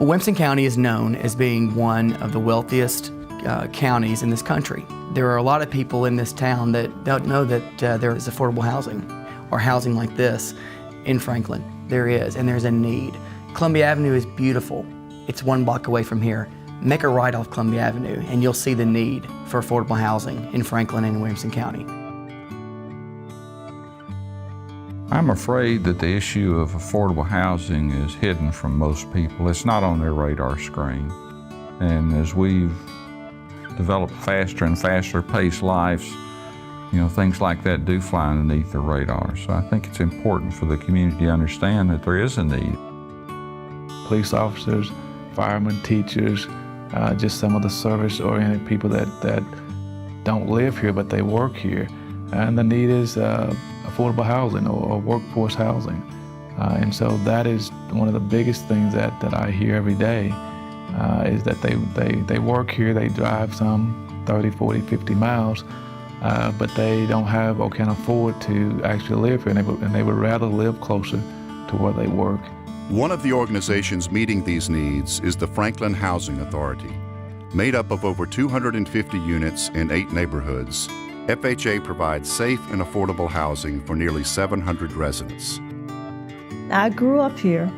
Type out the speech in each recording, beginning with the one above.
Well, Williamson County is known as being one of the wealthiest counties in this country. There are a lot of people in this town that don't know that there is affordable housing or housing like this in Franklin. There is, and there's a need. Columbia Avenue is beautiful. It's 1 block away from here. Make a right off Columbia Avenue and you'll see the need for affordable housing in Franklin and Williamson County. I'm afraid that the issue of affordable housing is hidden from most people. It's not on their radar screen. And as we've developed faster and faster paced lives, things like that do fly underneath the radar. So I think it's important for the community to understand that there is a need. Police officers, firemen, teachers, just some of the service-oriented people that don't live here, but they work here. And the need is affordable housing or workforce housing. And so that is one of the biggest things that I hear every day, is that they work here, they drive some 30, 40, 50 miles, but they don't have or can't afford to actually live here, and they would rather live closer to where they work. One of the organizations meeting these needs is the Franklin Housing Authority. Made up of over 250 units in 8 neighborhoods, FHA provides safe and affordable housing for nearly 700 residents. I grew up here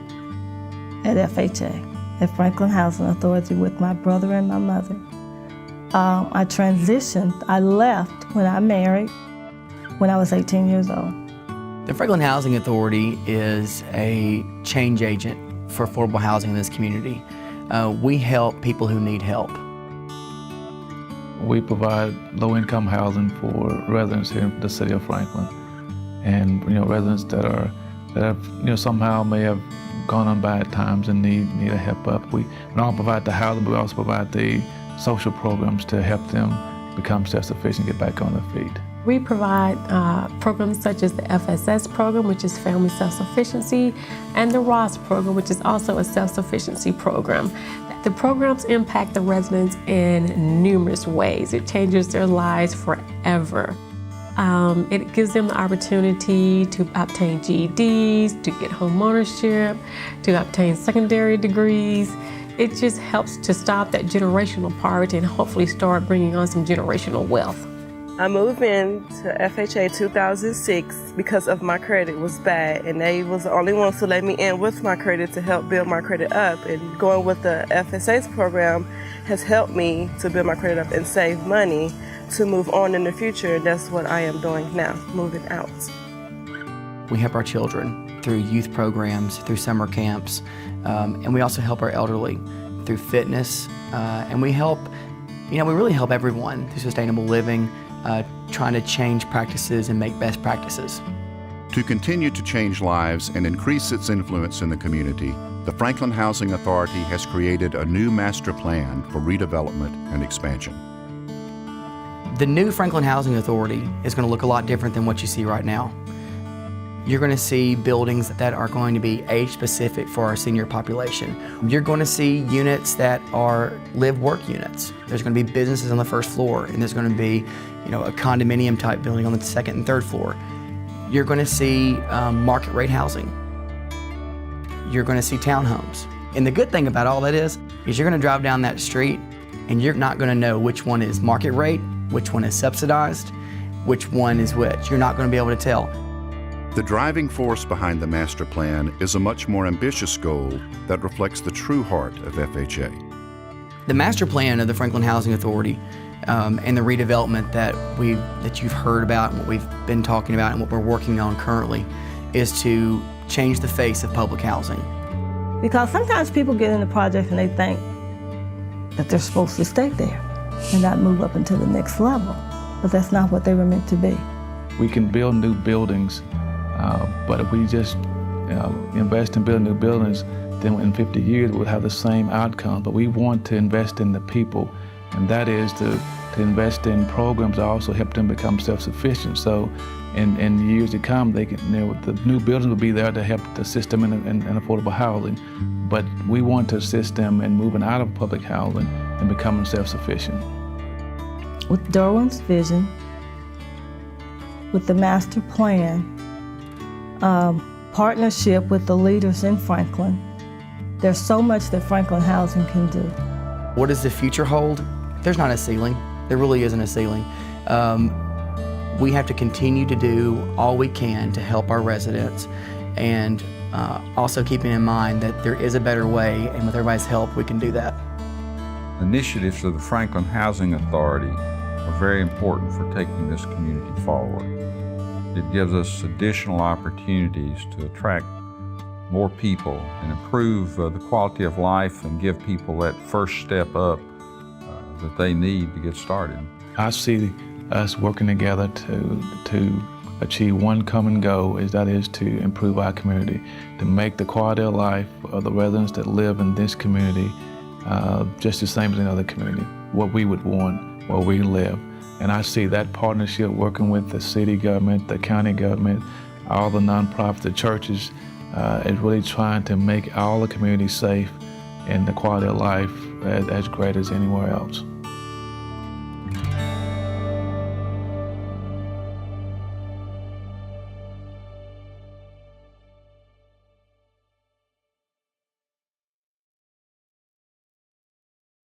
at FHA, at Franklin Housing Authority, with my brother and my mother. I transitioned, I left when I married, when I was 18 years old. The Franklin Housing Authority is a change agent for affordable housing in this community. We help people who need help. We provide low-income housing for residents here in the city of Franklin, and residents that have somehow may have gone on bad times and need a help up. We not only provide the housing, but we also provide the social programs to help them become self-sufficient, get back on their feet. We provide programs such as the FSS program, which is Family Self-Sufficiency, and the ROS program, which is also a self-sufficiency program. The programs impact the residents in numerous ways. It changes their lives forever. It gives them the opportunity to obtain GEDs, to get home ownership, to obtain secondary degrees. It just helps to stop that generational poverty and hopefully start bringing on some generational wealth. I moved into FHA 2006 because of my credit was bad, and they was the only ones to let me in with my credit to help build my credit up. And going with the FSA's program has helped me to build my credit up and save money to move on in the future. And that's what I am doing now, moving out. We help our children through youth programs, through summer camps, and we also help our elderly through fitness, and we really help everyone through sustainable living, trying to change practices and make best practices. To continue to change lives and increase its influence in the community, the Franklin Housing Authority has created a new master plan for redevelopment and expansion. The new Franklin Housing Authority is going to look a lot different than what you see right now. You're going to see buildings that are going to be age-specific for our senior population. You're going to see units that are live-work units. There's going to be businesses on the first floor, and there's going to be, a condominium-type building on the second and third floor. You're going to see market-rate housing. You're going to see townhomes. And the good thing about all that is you're going to drive down that street, and you're not going to know which one is market rate, which one is subsidized, which one is which. You're not going to be able to tell. The driving force behind the master plan is a much more ambitious goal that reflects the true heart of FHA. The master plan of the Franklin Housing Authority and the redevelopment that you've heard about and what we've been talking about and what we're working on currently is to change the face of public housing. Because sometimes people get in the project and they think that they're supposed to stay there and not move up into the next level, but that's not what they were meant to be. We can build new buildings, but if we just invest in building new buildings, then in 50 years we'll have the same outcome. But we want to invest in the people, and that is to invest in programs that also help them become self-sufficient. So in years to come, the new buildings will be there to help assist them in affordable housing. But we want to assist them in moving out of public housing and becoming self-sufficient. With Derwin's vision, with the master plan, partnership with the leaders in Franklin, There's so much that Franklin Housing can do. What does the future hold? There's not a ceiling. There really isn't a ceiling. We have to continue to do all we can to help our residents, and also keeping in mind that there is a better way, and with everybody's help, we can do that. Initiatives of the Franklin Housing Authority are very important for taking this community forward. It gives us additional opportunities to attract more people and improve the quality of life and give people that first step up that they need to get started. I see us working together to achieve one common goal, that is to improve our community, to make the quality of life of the residents that live in this community just the same as in other community, what we would want where we live. And I see that partnership working with the city government, the county government, all the nonprofits, the churches, is really trying to make all the community safe and the quality of life as great as anywhere else.